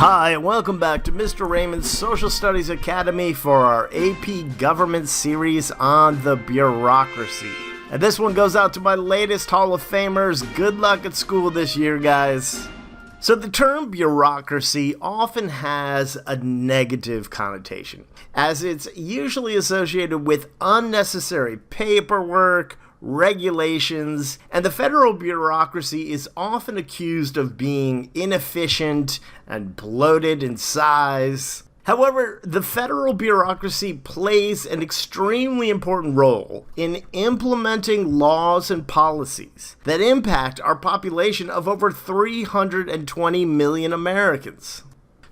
Hi, and welcome back to Mr. Raymond's Social Studies Academy for our AP Government series on the bureaucracy. And this one goes out to my latest Hall of Famers. Good luck at school this year, guys. So the term bureaucracy often has a negative connotation, as it's usually associated with unnecessary paperwork, regulations, and the federal bureaucracy is often accused of being inefficient and bloated in size. However, the federal bureaucracy plays an extremely important role in implementing laws and policies that impact our population of over 320 million Americans.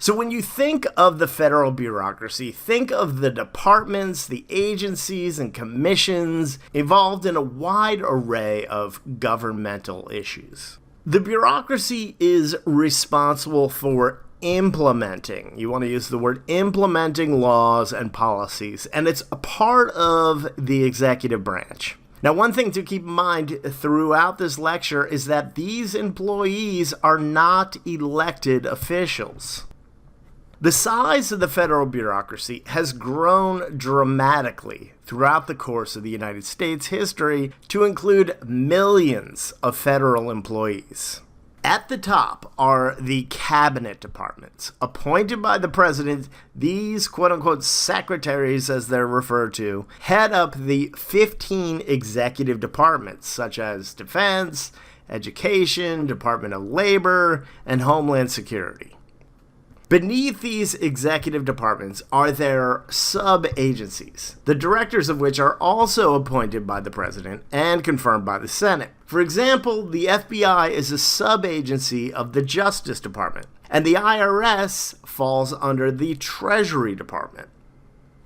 So when you think of the federal bureaucracy, think of the departments, the agencies, and commissions involved in a wide array of governmental issues. The bureaucracy is responsible for implementing, you want to use the word implementing laws and policies, and it's a part of the executive branch. Now, one thing to keep in mind throughout this lecture is that these employees are not elected officials. The size of the federal bureaucracy has grown dramatically throughout the course of the United States history to include millions of federal employees. At the top are the cabinet departments. Appointed by the president, these quote-unquote secretaries, as they're referred to, head up the 15 executive departments, such as Defense, Education, Department of Labor, and Homeland Security. Beneath these executive departments are their sub-agencies, the directors of which are also appointed by the president and confirmed by the Senate. For example, the FBI is a sub-agency of the Justice Department, and the IRS falls under the Treasury Department.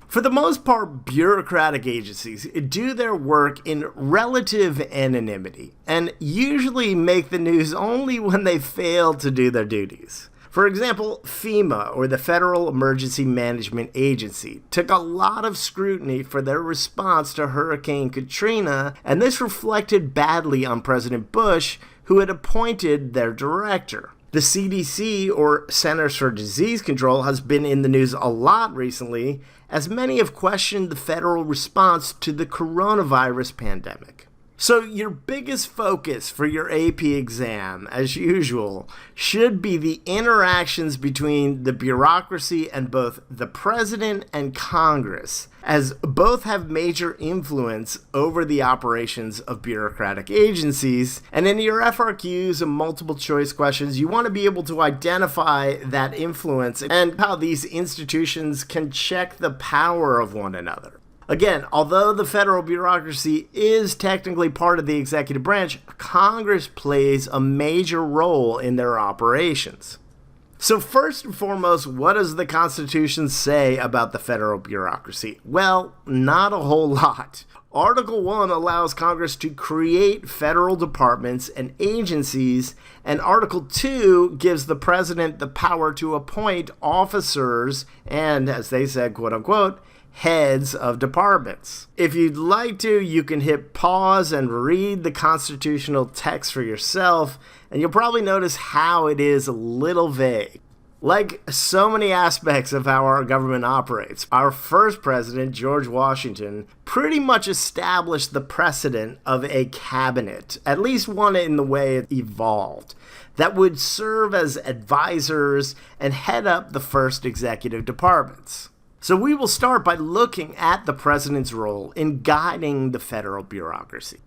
For the most part, bureaucratic agencies do their work in relative anonymity and usually make the news only when they fail to do their duties. For example, FEMA, or the Federal Emergency Management Agency, took a lot of scrutiny for their response to Hurricane Katrina, and this reflected badly on President Bush, who had appointed their director. The CDC, or Centers for Disease Control, has been in the news a lot recently, as many have questioned the federal response to the coronavirus pandemic. So your biggest focus for your AP exam, as usual, should be the interactions between the bureaucracy and both the president and Congress, as both have major influence over the operations of bureaucratic agencies. And in your FRQs and multiple choice questions, you want to be able to identify that influence and how these institutions can check the power of one another. Again, although the federal bureaucracy is technically part of the executive branch, Congress plays a major role in their operations. So first and foremost, what does the Constitution say about the federal bureaucracy? Well, not a whole lot. Article 1 allows Congress to create federal departments and agencies, and Article 2 gives the president the power to appoint officers and, as they said, quote-unquote, heads of departments. If you'd like to, you can hit pause and read the constitutional text for yourself, and you'll probably notice how it is a little vague. Like so many aspects of how our government operates, our first president, George Washington, pretty much established the precedent of a cabinet, at least one in the way it evolved, that would serve as advisors and head up the first executive departments. So we will start by looking at the president's role in guiding the federal bureaucracy.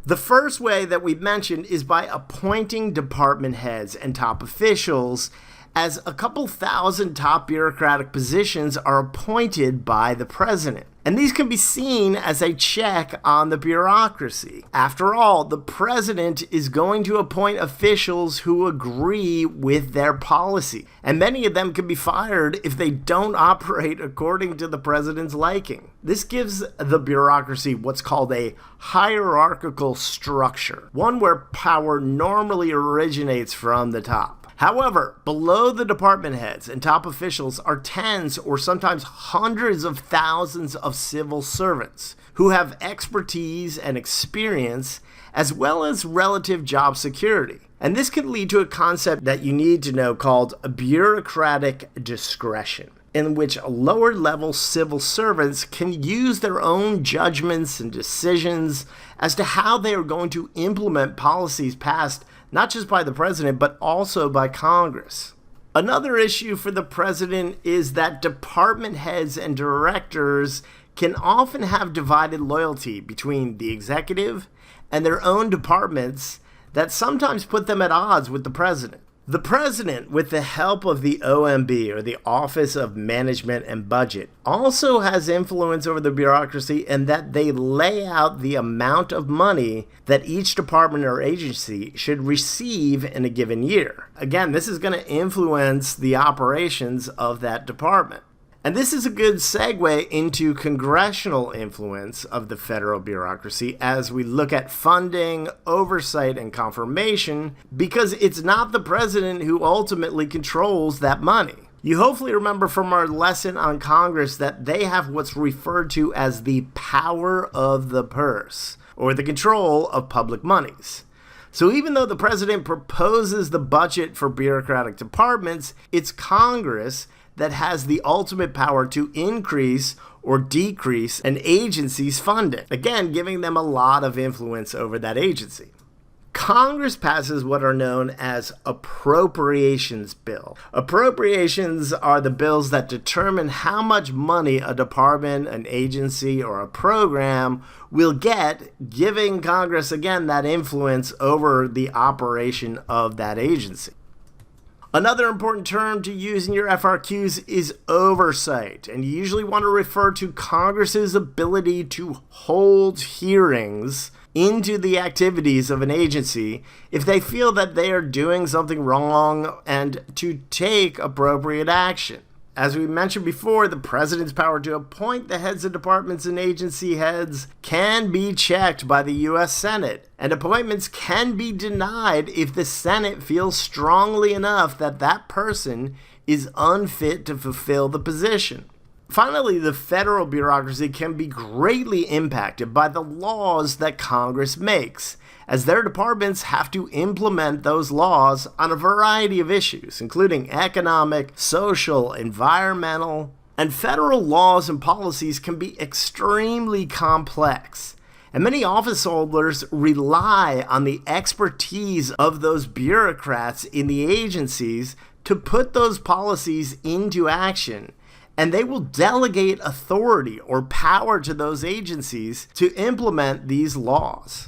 The first way that we mentioned is by appointing department heads and top officials, as a couple thousand top bureaucratic positions are appointed by the president. And these can be seen as a check on the bureaucracy. After all, the president is going to appoint officials who agree with their policy, and many of them can be fired if they don't operate according to the president's liking. This gives the bureaucracy what's called a hierarchical structure, one where power normally originates from the top. However, below the department heads and top officials are tens or sometimes hundreds of thousands of civil servants who have expertise and experience as well as relative job security. And this can lead to a concept that you need to know called bureaucratic discretion, in which lower-level civil servants can use their own judgments and decisions as to how they are going to implement policies passed not just by the president, but also by Congress. Another issue for the president is that department heads and directors can often have divided loyalty between the executive and their own departments that sometimes put them at odds with the president. The president, with the help of the OMB, or the Office of Management and Budget, also has influence over the bureaucracy in that they lay out the amount of money that each department or agency should receive in a given year. Again, this is going to influence the operations of that department. And this is a good segue into congressional influence of the federal bureaucracy as we look at funding, oversight, and confirmation, because it's not the president who ultimately controls that money. You hopefully remember from our lesson on Congress that they have what's referred to as the power of the purse, or the control of public monies. So even though the president proposes the budget for bureaucratic departments, it's Congress that has the ultimate power to increase or decrease an agency's funding, again, giving them a lot of influence over that agency. Congress passes what are known as appropriations bill. Appropriations are the bills that determine how much money a department, an agency, or a program will get, giving Congress, again, that influence over the operation of that agency. Another important term to use in your FRQs is oversight, and you usually want to refer to Congress's ability to hold hearings into the activities of an agency if they feel that they are doing something wrong and to take appropriate action. As we mentioned before, the president's power to appoint the heads of departments and agency heads can be checked by the U.S. Senate, and appointments can be denied if the Senate feels strongly enough that that person is unfit to fulfill the position. Finally, the federal bureaucracy can be greatly impacted by the laws that Congress makes, as their departments have to implement those laws on a variety of issues, including economic, social, environmental, and federal laws and policies can be extremely complex. And many office holders rely on the expertise of those bureaucrats in the agencies to put those policies into action. And they will delegate authority or power to those agencies to implement these laws.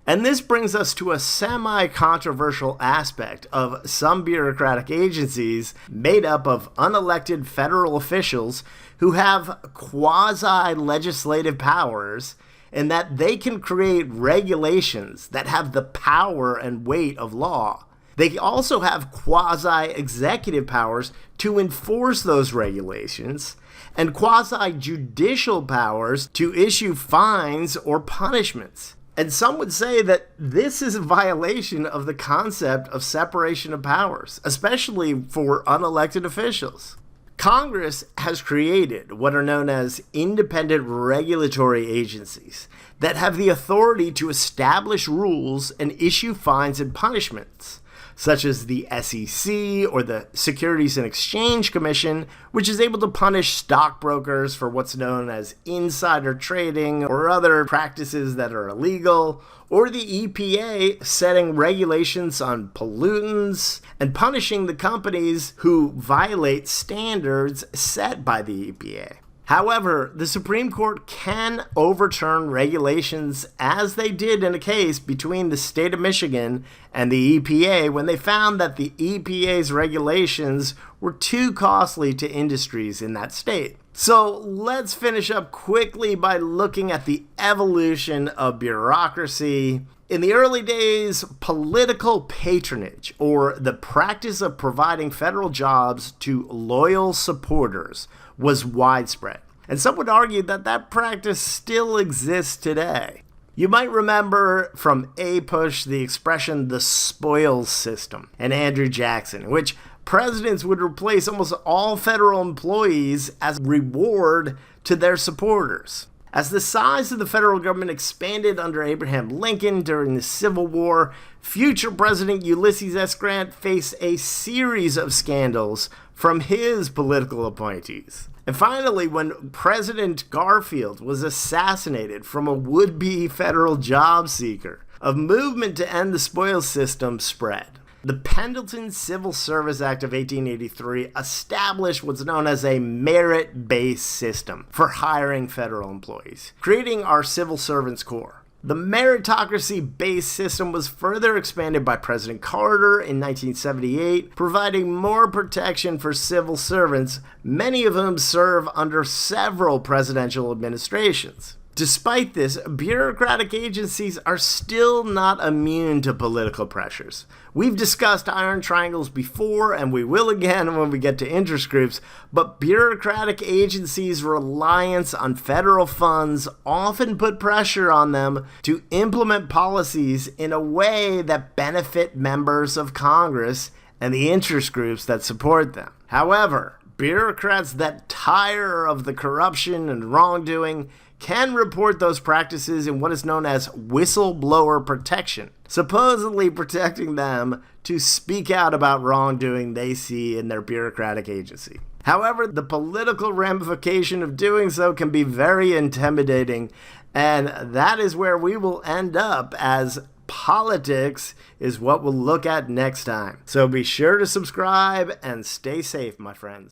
And this brings us to a semi-controversial aspect of some bureaucratic agencies made up of unelected federal officials who have quasi-legislative powers, in that they can create regulations that have the power and weight of law. They also have quasi-executive powers to enforce those regulations, and quasi-judicial powers to issue fines or punishments. And some would say that this is a violation of the concept of separation of powers, especially for unelected officials. Congress has created what are known as independent regulatory agencies that have the authority to establish rules and issue fines and punishments, such as the SEC or the Securities and Exchange Commission, which is able to punish stockbrokers for what's known as insider trading or other practices that are illegal, or the EPA setting regulations on pollutants and punishing the companies who violate standards set by the EPA. However, the Supreme Court can overturn regulations, as they did in a case between the state of Michigan and the EPA when they found that the EPA's regulations were too costly to industries in that state. So let's finish up quickly by looking at the evolution of bureaucracy. In the early days, political patronage, or the practice of providing federal jobs to loyal supporters, was widespread. And some would argue that that practice still exists today. You might remember from APUSH the expression the spoils system and Andrew Jackson, in which presidents would replace almost all federal employees as reward to their supporters. As the size of the federal government expanded under Abraham Lincoln during the Civil War, future President Ulysses S. Grant faced a series of scandals from his political appointees. And finally, when President Garfield was assassinated from a would-be federal job seeker, a movement to end the spoils system spread. The Pendleton Civil Service Act of 1883 established what's known as a merit-based system for hiring federal employees, creating our civil servants corps. The meritocracy-based system was further expanded by President Carter in 1978, providing more protection for civil servants, many of whom serve under several presidential administrations. Despite this, bureaucratic agencies are still not immune to political pressures. We've discussed iron triangles before, and we will again when we get to interest groups, but bureaucratic agencies' reliance on federal funds often put pressure on them to implement policies in a way that benefit members of Congress and the interest groups that support them. However, bureaucrats that tire of the corruption and wrongdoing can report those practices in what is known as whistleblower protection, supposedly protecting them to speak out about wrongdoing they see in their bureaucratic agency. However, the political ramification of doing so can be very intimidating, and that is where we will end up, as politics is what we'll look at next time. So be sure to subscribe and stay safe, my friends.